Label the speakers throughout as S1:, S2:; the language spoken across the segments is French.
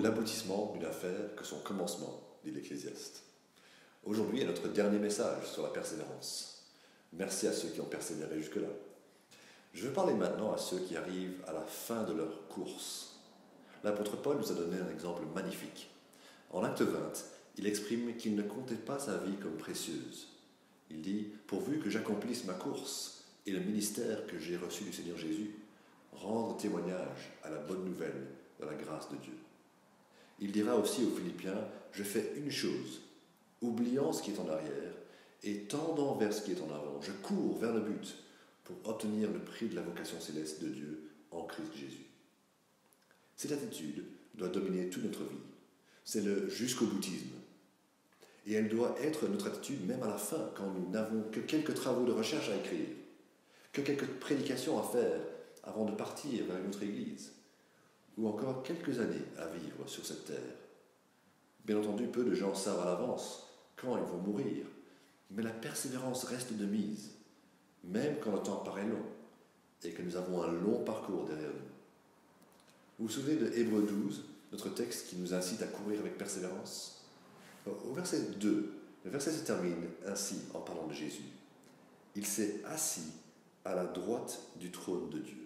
S1: l'aboutissement d'une affaire que son commencement, dit l'Ecclésiaste. Aujourd'hui est notre dernier message sur la persévérance. Merci à ceux qui ont persévéré jusque-là. Je veux parler maintenant à ceux qui arrivent à la fin de leur course. L'apôtre Paul nous a donné un exemple magnifique. En acte 20, il exprime qu'il ne comptait pas sa vie comme précieuse. Il dit « Pourvu que j'accomplisse ma course et le ministère que j'ai reçu du Seigneur Jésus, rendre témoignage à la bonne nouvelle de la grâce de Dieu. » Il dira aussi aux Philippiens « Je fais une chose, oubliant ce qui est en arrière et tendant vers ce qui est en avant, je cours vers le but pour obtenir le prix de la vocation céleste de Dieu en Christ Jésus. » Cette attitude doit dominer toute notre vie. C'est le jusqu'au boutisme. Et elle doit être notre attitude même à la fin, quand nous n'avons que quelques travaux de recherche à écrire, que quelques prédications à faire avant de partir vers une autre église, ou encore quelques années à vivre sur cette terre. Bien entendu, peu de gens savent à l'avance quand ils vont mourir, mais la persévérance reste de mise, même quand le temps paraît long et que nous avons un long parcours derrière nous. Vous vous souvenez de Hébreux 12, notre texte qui nous incite à courir avec persévérance? Au verset 2, le verset se termine ainsi en parlant de Jésus. Il s'est assis à la droite du trône de Dieu.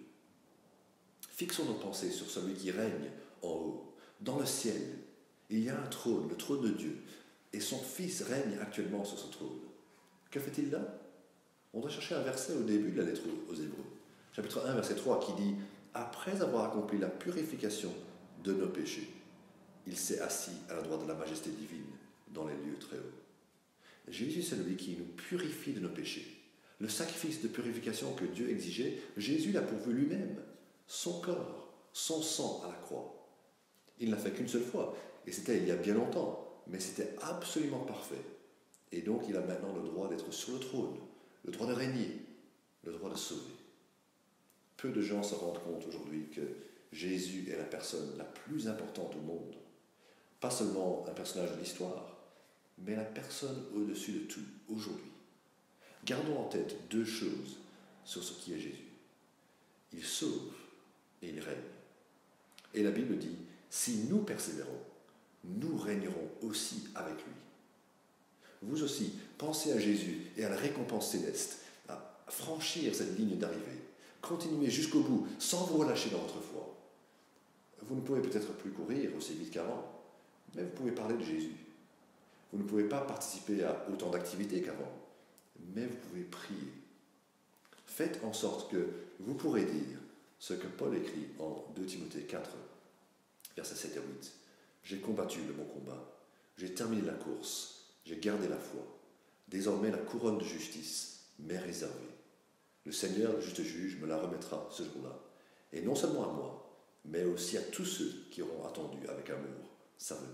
S1: Fixons nos pensées sur celui qui règne en haut, dans le ciel. Il y a un trône, le trône de Dieu, et son Fils règne actuellement sur ce trône. Que fait-il là? On doit chercher un verset au début de la lettre aux Hébreux, chapitre 1, verset 3, qui dit « Après avoir accompli la purification de nos péchés, il s'est assis à la droite de la majesté divine dans les lieux très hauts. » Jésus, c'est celui qui nous purifie de nos péchés. Le sacrifice de purification que Dieu exigeait, Jésus l'a pourvu lui-même, son corps, son sang à la croix. Il ne l'a fait qu'une seule fois, et c'était il y a bien longtemps, mais c'était absolument parfait. Et donc il a maintenant le droit d'être sur le trône, le droit de régner, le droit de sauver. Peu de gens se rendent compte aujourd'hui que Jésus est la personne la plus importante au monde. Pas seulement un personnage de l'histoire, mais la personne au-dessus de tout, aujourd'hui. Gardons en tête deux choses sur ce qui est Jésus. Il sauve et il règne. Et la Bible dit, si nous persévérons, nous régnerons aussi avec lui. Vous aussi, pensez à Jésus et à la récompense céleste, à franchir cette ligne d'arrivée. Continuez jusqu'au bout, sans vous relâcher dans votre foi. Vous ne pouvez peut-être plus courir aussi vite qu'avant, mais vous pouvez parler de Jésus. Vous ne pouvez pas participer à autant d'activités qu'avant, mais vous pouvez prier. Faites en sorte que vous pourrez dire ce que Paul écrit en 2 Timothée 4, versets 7 et 8. « J'ai combattu le bon combat, j'ai terminé la course, j'ai gardé la foi. Désormais la couronne de justice m'est réservée. Le Seigneur, le juste juge, me la remettra ce jour-là, et non seulement à moi, mais aussi à tous ceux qui auront attendu avec amour sa venue. »